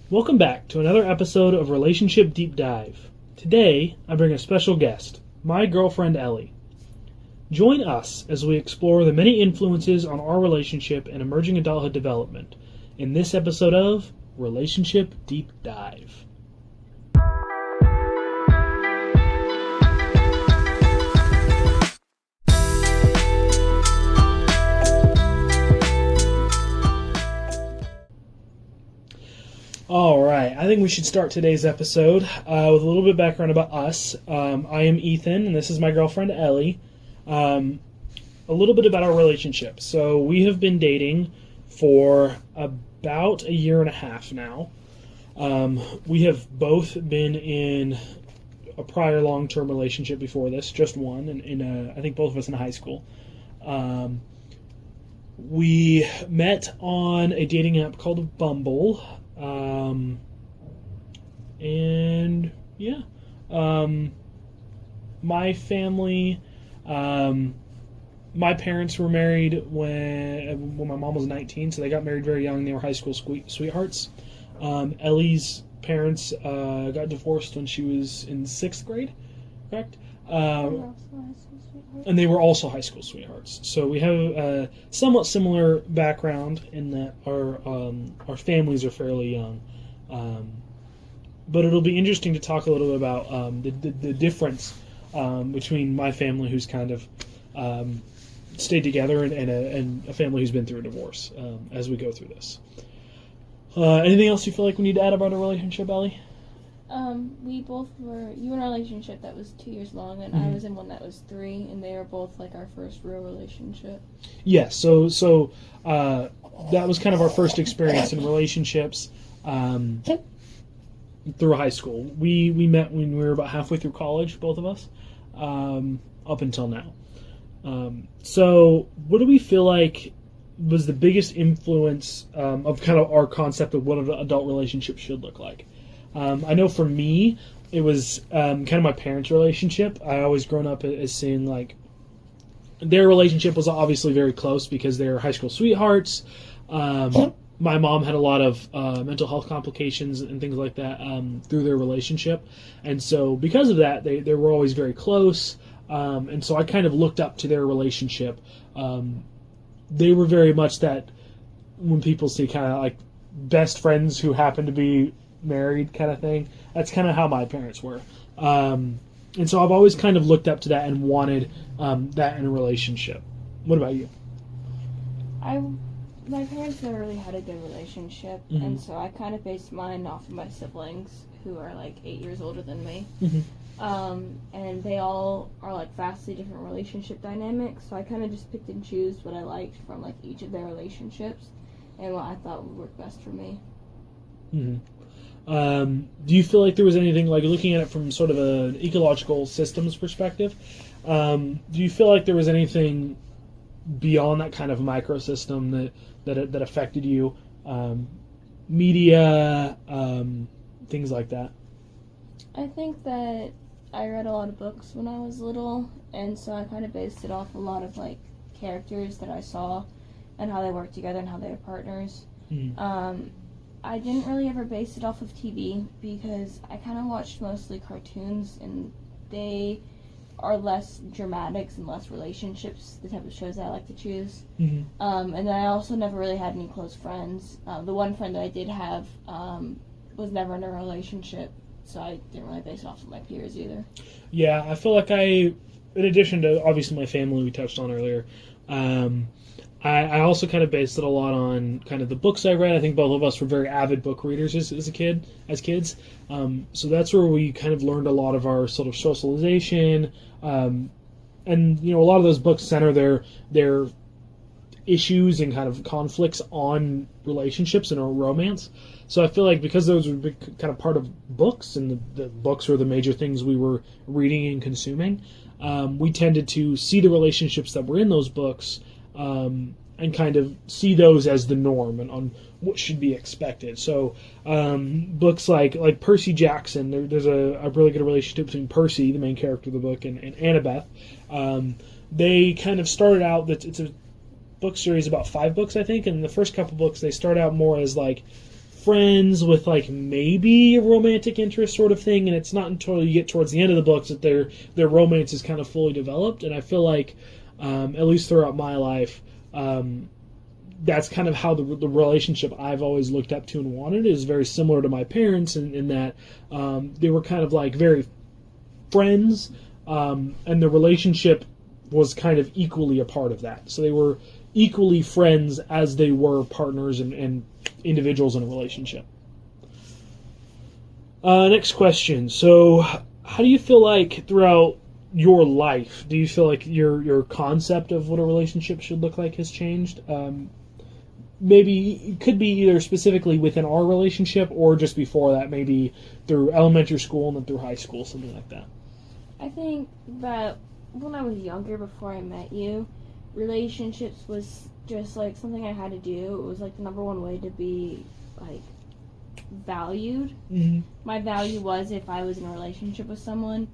Welcome back to another episode of Relationship Deep Dive. Today, I bring a special guest, my girlfriend Ellie. Join us as we explore the many influences on our relationship and emerging adulthood development in this episode of Relationship Deep Dive. All right, I think we should start today's episode with a little bit of background about us. I am Ethan, and this is my girlfriend Ellie. A little bit about our relationship. So we have been dating for about a year and a half now. We have both been in a prior long-term relationship before this, just one, and I think both of us in high school. We met on a dating app called Bumble. My family, my parents were married when my mom was 19, so they got married very young. They were high school sweethearts. Ellie's parents got divorced when she was in 6th grade, correct? And they were also high school sweethearts. So we have a somewhat similar background in that our families are fairly young. But it'll be interesting to talk a little bit about the difference between my family, who's kind of stayed together, and a family who's been through a divorce as we go through this. Anything else you feel like we need to add about our relationship, Ellie? You were in a relationship that was 2 years long, and I was in one that was 3, and they were both like our first real relationship. Yes, so that was kind of our first experience in relationships through high school. We met when we were about halfway through college, both of us, up until now. So what do we feel like was the biggest influence of kind of our concept of what an adult relationship should look like? I know for me, it was kind of my parents' relationship. I always grown up as seeing like their relationship was obviously very close because they're high school sweethearts. My mom had a lot of mental health complications and things like that through their relationship, and so because of that, they were always very close. And so I kind of looked up to their relationship. They were very much that when people see kind of like best friends who happen to be married kind of thing. That's kind of how my parents were. And so I've always kind of looked up to that and wanted that in a relationship. What about you? My parents never really had a good relationship, and so I kind of based mine off of my siblings, who are like 8 years older than me. And they all are like vastly different relationship dynamics, so I kind of just picked and chose what I liked from like each of their relationships and what I thought would work best for me. Do you feel like there was anything, like looking at it from sort of an ecological systems perspective, do you feel like there was anything beyond that kind of microsystem that affected you? Media, things like that? I think that I read a lot of books when I was little, and so I kind of based it off a lot of like characters that I saw and how they worked together and how they were partners. I didn't really ever base it off of TV because I kind of watched mostly cartoons, and they are less dramatics and less relationships, the type of shows that I like to choose. And then I also never really had any close friends. The one friend that I did have was never in a relationship, so I didn't really base it off of my peers either. Yeah, I feel like in addition to obviously my family we touched on earlier, I also kind of based it a lot on kind of the books I read. I think both of us were very avid book readers as kids. So that's where we kind of learned a lot of our sort of socialization. And, a lot of those books center their issues and kind of conflicts on relationships and romance. So I feel like because those were kind of part of books, and the books were the major things we were reading and consuming, we tended to see the relationships that were in those books and kind of see those as the norm and on what should be expected. So books like Percy Jackson, there's a really good relationship between Percy, the main character of the book, and Annabeth. They kind of started out, it's a book series about 5 books, I think, and the first couple books they start out more as like friends with like maybe a romantic interest sort of thing, and it's not until you get towards the end of the books that their romance is kind of fully developed. And I feel like, at least throughout my life, that's kind of how the relationship I've always looked up to and wanted is very similar to my parents in that they were kind of like very friends, and the relationship was kind of equally a part of that. So they were equally friends as they were partners and individuals in a relationship. Next question. So how do you feel like throughout your life, do you feel like your concept of what a relationship should look like has changed? Maybe it could be either specifically within our relationship or just before that, maybe through elementary school and then through high school, something like that. I think that when I was younger, before I met you, relationships was just like something I had to do. It was like the number one way to be like valued. Mm-hmm. My value was if I was in a relationship with someone,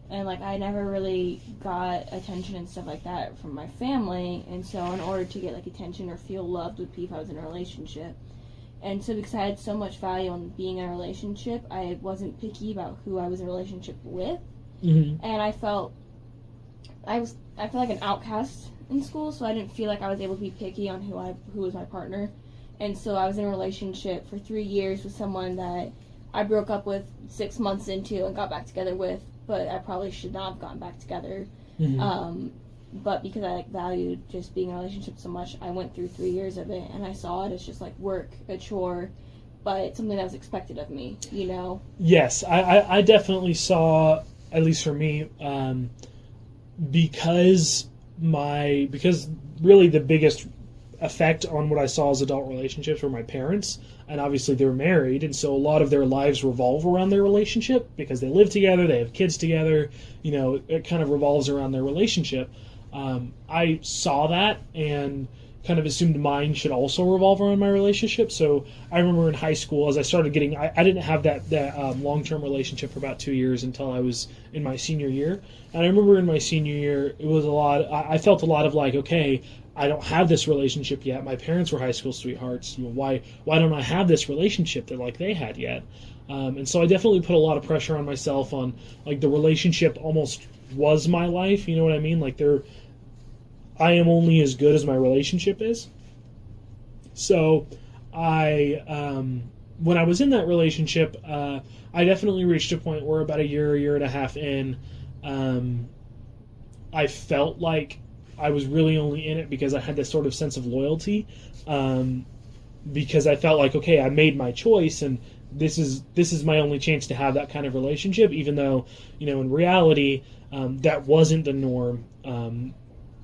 and like I never really got attention and stuff like that from my family, and so in order to get like attention or feel loved would be if I was in a relationship. And so because I had so much value on being in a relationship, I wasn't picky about who I was in a relationship with. Mm-hmm. And I felt like an outcast in school, so I didn't feel like I was able to be picky on who was my partner. And so I was in a relationship for 3 years with someone that I broke up with 6 months into and got back together with, but I probably should not have gotten back together. Mm-hmm. But because I valued just being in a relationship so much, I went through 3 years of it, and I saw it as just like work, a chore, but something that was expected of me, you know? Yes, I definitely saw, at least for me, because really the biggest effect on what I saw as adult relationships were my parents, and obviously they're married, and so a lot of their lives revolve around their relationship because they live together, they have kids together, you know, it kind of revolves around their relationship. I saw that and kind of assumed mine should also revolve around my relationship. So I remember in high school, as I started getting, I didn't have that long-term relationship for about 2 years until I was in my senior year. And I remember in my senior year, it was a lot, I felt a lot of like, okay, I don't have this relationship yet. My parents were high school sweethearts. You know, why don't I have this relationship that like they had yet? And so I definitely put a lot of pressure on myself on like the relationship almost was my life. You know what I mean? Like I am only as good as my relationship is. So when I was in that relationship, I definitely reached a point where about a year and a half in, I felt like I was really only in it because I had this sort of sense of loyalty, because I felt like, okay, I made my choice, and this is my only chance to have that kind of relationship, even though, you know, in reality, that wasn't the norm.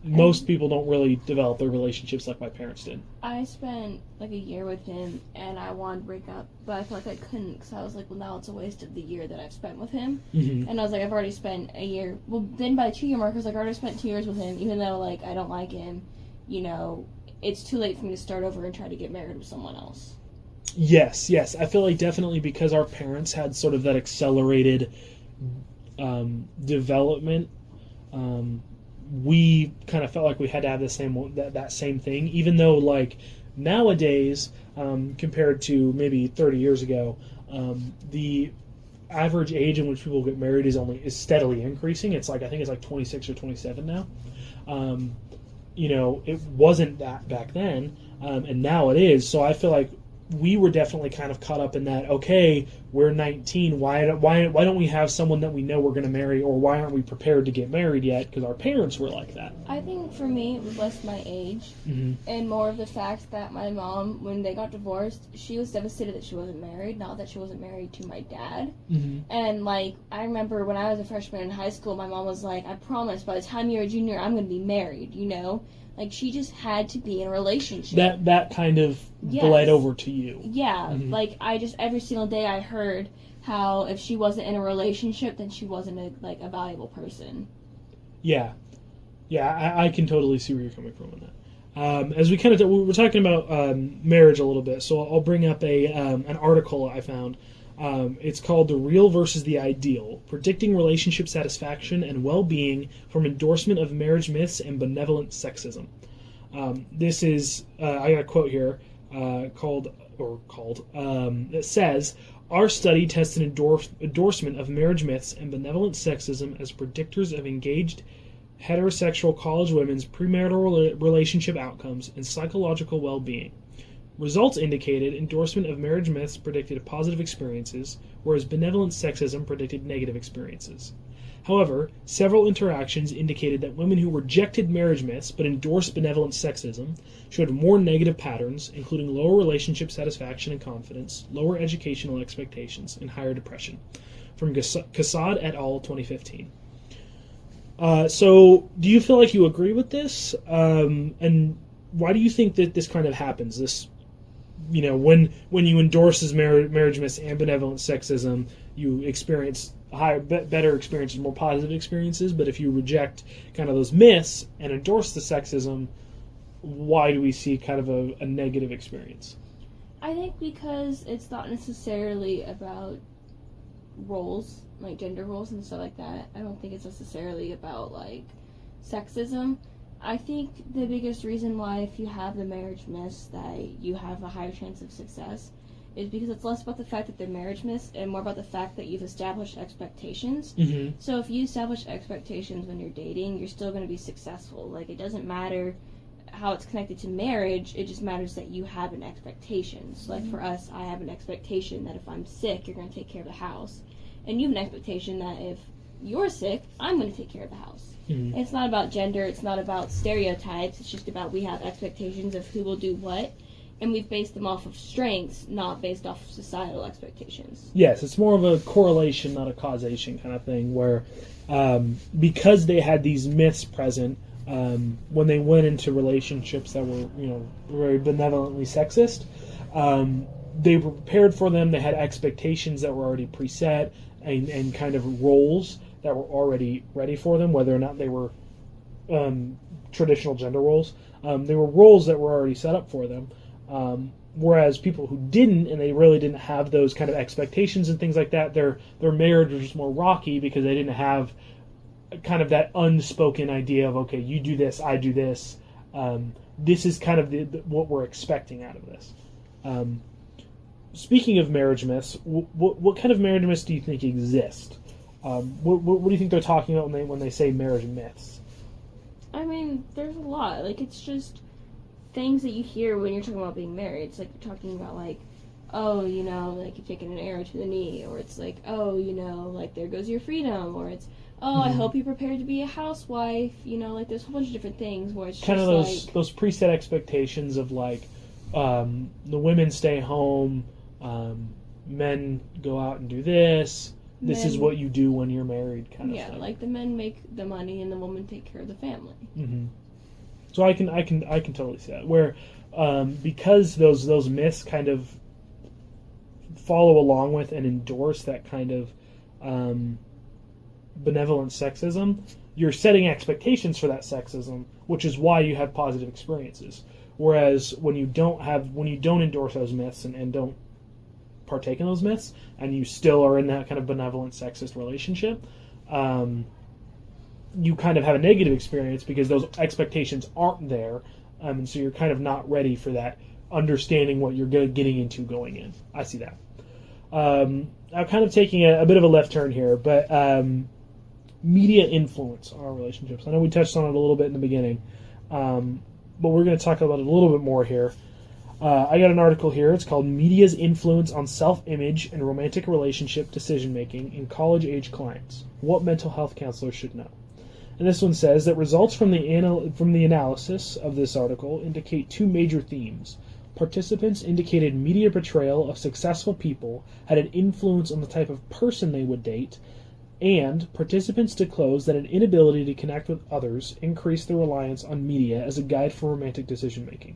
Most people don't really develop their relationships like my parents did. I spent like a year with him, and I wanted to break up, but I felt like I couldn't, because I was like, well, now it's a waste of the year that I've spent with him. Mm-hmm. And I was like, I've already spent a year. Well, then by the 2 year mark, I was like, I already spent 2 years with him, even though like I don't like him. You know, it's too late for me to start over and try to get married with someone else. Yes. I feel like definitely because our parents had sort of that accelerated development. We kind of felt like we had to have the same that same thing, even though like nowadays, compared to maybe 30 years ago, the average age in which people get married is steadily increasing. It's like, I think it's like 26 or 27 now. You know, it wasn't that back then, and now it is. So I feel like we were definitely kind of caught up in that, okay, we're 19, why don't we have someone that we know we're going to marry, or why aren't we prepared to get married yet, because our parents were like that. I think for me it was less my age, mm-hmm. and more of the fact that my mom, when they got divorced, she was devastated that she wasn't married, not that she wasn't married to my dad. Mm-hmm. And like, I remember when I was a freshman in high school, my mom was like, I promise by the time you're a junior I'm going to be married, you know? Like, she just had to be in a relationship. That kind of bled over to you. Yeah. Mm-hmm. Like, I just, every single day I heard how if she wasn't in a relationship, then she wasn't a valuable person. Yeah. I can totally see where you're coming from on that. As we kind of, we're talking about marriage a little bit, so I'll bring up an article I found. It's called The Real versus the Ideal, Predicting Relationship Satisfaction and Well-Being from Endorsement of Marriage Myths and Benevolent Sexism. This is, I got a quote here, called that says, our study tests an endorsement of marriage myths and benevolent sexism as predictors of engaged heterosexual college women's premarital relationship outcomes and psychological well-being. Results indicated endorsement of marriage myths predicted positive experiences, whereas benevolent sexism predicted negative experiences. However, several interactions indicated that women who rejected marriage myths but endorsed benevolent sexism showed more negative patterns, including lower relationship satisfaction and confidence, lower educational expectations, and higher depression. From Kassad et al., 2015. So, do you feel like you agree with this? And why do you think that this kind of happens? This, when you endorse as marriage myths and benevolent sexism, you experience better experiences, more positive experiences. But if you reject kind of those myths and endorse the sexism, why do we see kind of a negative experience? I think because it's not necessarily about roles, like gender roles and stuff like that. I don't think it's necessarily about like sexism. I think the biggest reason why, if you have the marriage myths, that you have a higher chance of success is because it's less about the fact that they're marriage myths and more about the fact that you've established expectations. Mm-hmm. So if you establish expectations when you're dating, you're still going to be successful. Like, it doesn't matter how it's connected to marriage, it just matters that you have an expectation. So, like, for us, I have an expectation that if I'm sick, you're going to take care of the house. And you have an expectation that if you're sick, I'm going to take care of the house. Mm-hmm. It's not about gender, it's not about stereotypes, it's just about we have expectations of who will do what. And we've based them off of strengths, not based off of societal expectations. Yes, it's more of a correlation, not a causation kind of thing, where because they had these myths present, when they went into relationships that were, very benevolently sexist, they were prepared for them. They had expectations that were already preset and kind of roles that were already ready for them, whether or not they were traditional gender roles. They were roles that were already set up for them. Whereas people who didn't, and they really didn't have those kind of expectations and things like that, their marriage was just more rocky because they didn't have kind of that unspoken idea of, okay, you do this, I do this. This is kind of what we're expecting out of this. Speaking of marriage myths, what kind of marriage myths do you think exist? What do you think they're talking about when they say marriage myths? I mean, there's a lot. Like, it's just things that you hear when you're talking about being married. It's like you're talking about, like, oh, like you're taking an arrow to the knee, or it's like, oh, like there goes your freedom, or it's, oh, I hope you're prepared to be a housewife. Like there's a whole bunch of different things where it's kind just of those preset expectations of like the women stay home, men go out and do this. This is what you do when you're married, kind of thing. Yeah, like the men make the money and the women take care of the family. Mm-hmm. So I can totally see that. Where because those myths kind of follow along with and endorse that kind of benevolent sexism, you're setting expectations for that sexism, which is why you have positive experiences. Whereas when you don't endorse those myths and don't partake in those myths, and you still are in that kind of benevolent sexist relationship, you kind of have a negative experience because those expectations aren't there, and so you're kind of not ready for that, understanding what you're getting into going in. I see that. I'm kind of taking a bit of a left turn here, but media influence on our relationships. I know we touched on it a little bit in the beginning, but we're going to talk about it a little bit more here. I got an article here. It's called Media's Influence on Self-Image and Romantic Relationship Decision-Making in College-Age Clients. What mental health counselors should know. And this one says that results from the analysis of this article indicate two major themes. Participants indicated media portrayal of successful people had an influence on the type of person they would date, and participants disclosed that an inability to connect with others increased their reliance on media as a guide for romantic decision-making.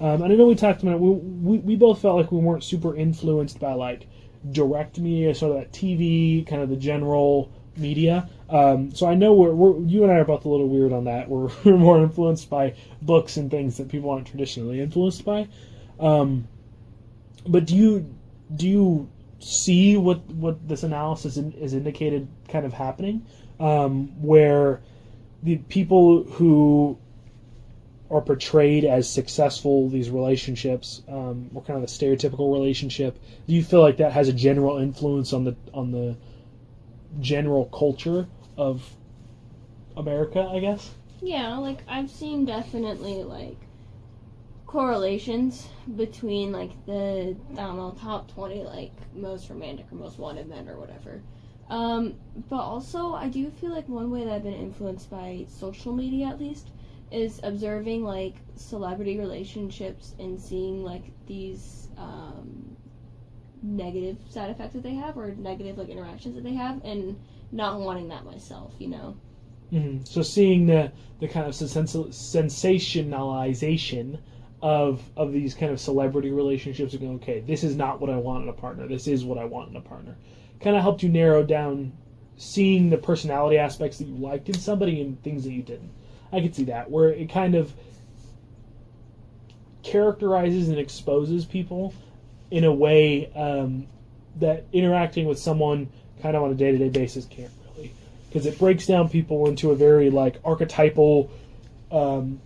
And I know we talked about it. We both felt like we weren't super influenced by like direct media, sort of that TV, kind of the general media. So I know you and I are both a little weird on that. We're more influenced by books and things that people aren't traditionally influenced by. But do you see what this analysis is indicated kind of happening, where the people who are portrayed as successful, these relationships, or kind of a stereotypical relationship, do you feel like that has a general influence on the general culture of America, I guess? Yeah, like I've seen definitely like correlations between like the I don't know top 20 like most romantic or most wanted men or whatever. But also I do feel like one way that I've been influenced by social media at least is observing like celebrity relationships and seeing like these negative side effects that they have or negative like interactions that they have and not wanting that myself, you know. Mm-hmm. So seeing the kind of sensationalization of these kind of celebrity relationships and going, okay, this is not what I want in a partner. This is what I want in a partner. Kind of helped you narrow down seeing the personality aspects that you liked in somebody and things that you didn't. I could see that, where it kind of characterizes and exposes people in a way that interacting with someone kind of on a day-to-day basis can't really. Because it breaks down people into a very like archetypal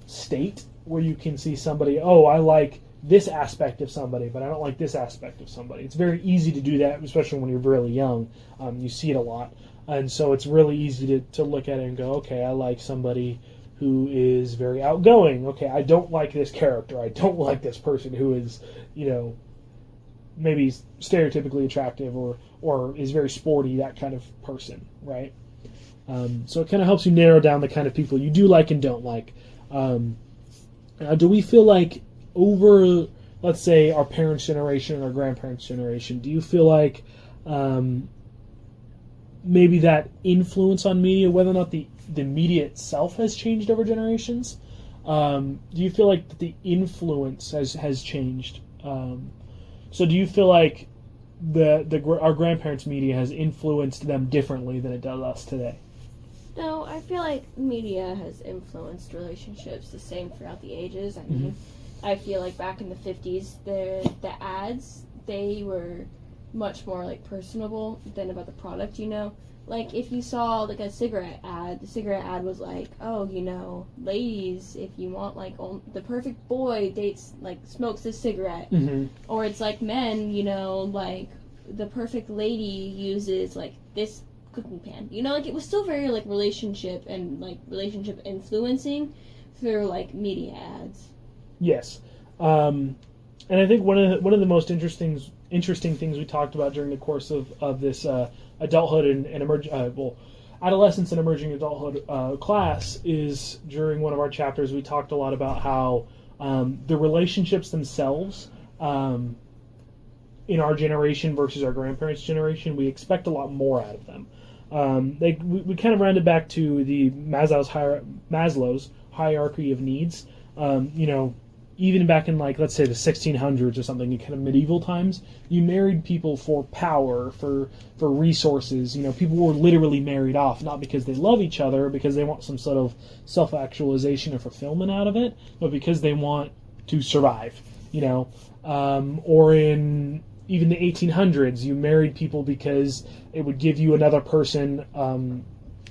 state where you can see somebody, oh, I like this aspect of somebody, but I don't like this aspect of somebody. It's very easy to do that, especially when you're really young. You see it a lot. And so it's really easy to look at it and go, okay, I like somebody who is very outgoing. Okay, I don't like this character. I don't like this person who is, maybe stereotypically attractive or is very sporty, that kind of person, right? So it kind of helps you narrow down the kind of people you do like and don't like. Do we feel like over, let's say, our parents' generation or grandparents' generation, do you feel like maybe that influence on media, whether or not the media itself has changed over generations? Do you feel like the influence has changed? So do you feel like our grandparents' media has influenced them differently than it does us today? No, I feel like media has influenced relationships the same throughout the ages. I mean, I feel like back in the 50s, the ads, they were much more like personable than about the product, Like if you saw like a cigarette ad, the cigarette ad was like, oh, ladies, if you want like the perfect boy dates like smokes this cigarette, or it's like men, like the perfect lady uses like this cooking pan. Like it was still very like relationship and like relationship influencing through like media ads. Yes, and I think one of the most interesting things we talked about during the course of this adulthood and adolescence and emerging adulthood class is during one of our chapters we talked a lot about how the relationships themselves in our generation versus our grandparents' generation, we expect a lot more out of them. We kind of rounded back to the Maslow's hierarchy of needs. Even back in like, let's say the 1600s or something, in kind of medieval times, you married people for power, for resources. People were literally married off, not because they love each other, because they want some sort of self-actualization or fulfillment out of it, but because they want to survive. Or in even the 1800s, you married people because it would give you another person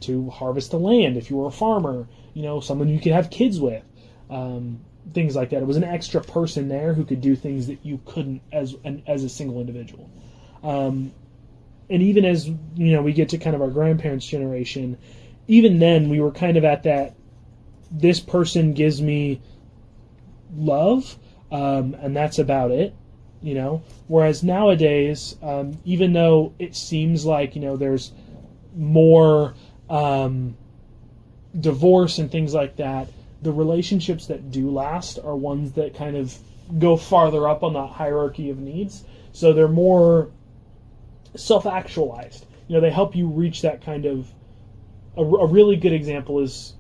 to harvest the land if you were a farmer. Someone you could have kids with. Things like that. It was an extra person there who could do things that you couldn't as a single individual. And even as we get to kind of our grandparents' generation, even then we were kind of at that. This person gives me love, and that's about it. Whereas nowadays, even though it seems like there's more divorce and things like that, the relationships that do last are ones that kind of go farther up on that hierarchy of needs. So they're more self-actualized. They help you reach that kind of... A really good example is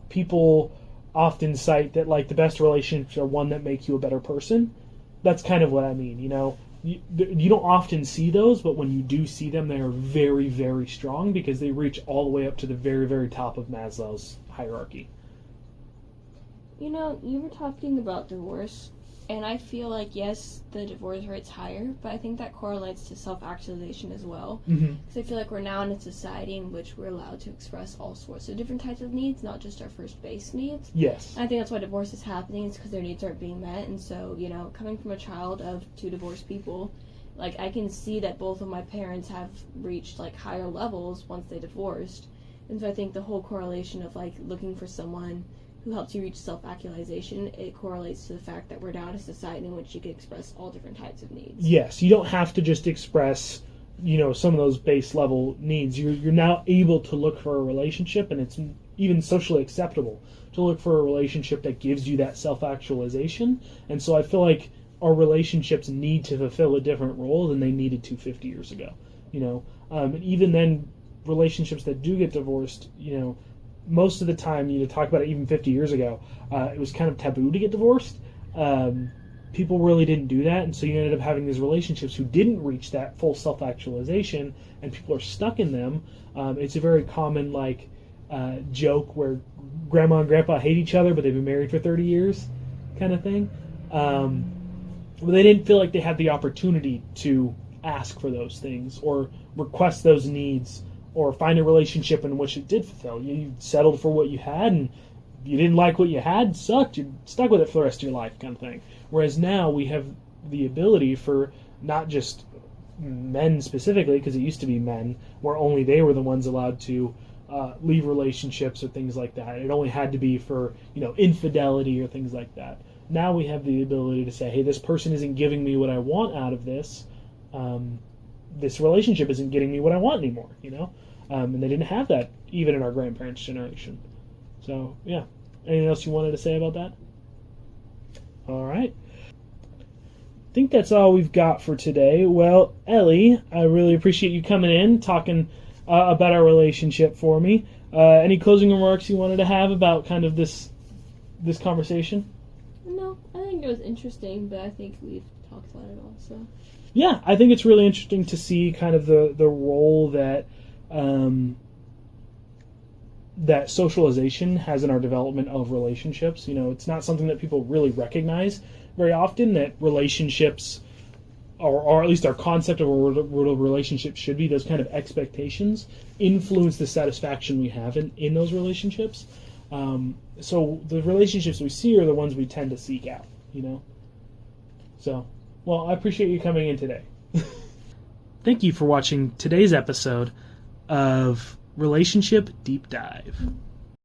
people often cite that like the best relationships are one that make you a better person. That's kind of what I mean. You don't often see those, but when you do see them, they are very, very strong because they reach all the way up to the very, very top of Maslow's hierarchy. You were talking about divorce, And I feel like, yes, the divorce rate's higher, but I think that correlates to self-actualization as well. Because I feel like we're now in a society in which we're allowed to express all sorts of different types of needs, not just our first base needs. Yes. And I think that's why divorce is happening, is because their needs aren't being met. And so, coming from a child of two divorced people, like, I can see that both of my parents have reached, like, higher levels once they divorced. And so I think the whole correlation of, like, looking for someone who helps you reach self-actualization, it correlates to the fact that we're now in a society in which you can express all different types of needs. Yes, you don't have to just express, some of those base level needs. You're now able to look for a relationship, and it's even socially acceptable to look for a relationship that gives you that self-actualization. And so I feel like our relationships need to fulfill a different role than they needed to 50 years ago. And even then, relationships that do get divorced, most of the time, talk about it even 50 years ago, it was kind of taboo to get divorced. People really didn't do that, and so you ended up having these relationships who didn't reach that full self-actualization, and people are stuck in them. It's a very common, joke where grandma and grandpa hate each other, but they've been married for 30 years, kind of thing. They didn't feel like they had the opportunity to ask for those things, or request those needs, or find a relationship in which it did fulfill. You settled for what you had, and you didn't like what you had, sucked. You're stuck with it for the rest of your life, kind of thing. Whereas now we have the ability for not just men specifically, because it used to be men, where only they were the ones allowed to leave relationships or things like that. It only had to be for, infidelity or things like that. Now we have the ability to say, hey, this person isn't giving me what I want out of this. This relationship isn't getting me what I want anymore, and they didn't have that even in our grandparents' generation. So, yeah. Anything else you wanted to say about that? All right. I think that's all we've got for today. Well, Ellie, I really appreciate you coming in, talking about our relationship for me. Any closing remarks you wanted to have about kind of this conversation? No, I think it was interesting, but I think we've talked about it all, so... Yeah, I think it's really interesting to see kind of the role that that socialization has in our development of relationships. It's not something that people really recognize very often, that relationships, or at least our concept of what a relationship should be, those kind of expectations, influence the satisfaction we have in those relationships. So the relationships we see are the ones we tend to seek out, So... Well, I appreciate you coming in today. Thank you for watching today's episode of Relationship Deep Dive.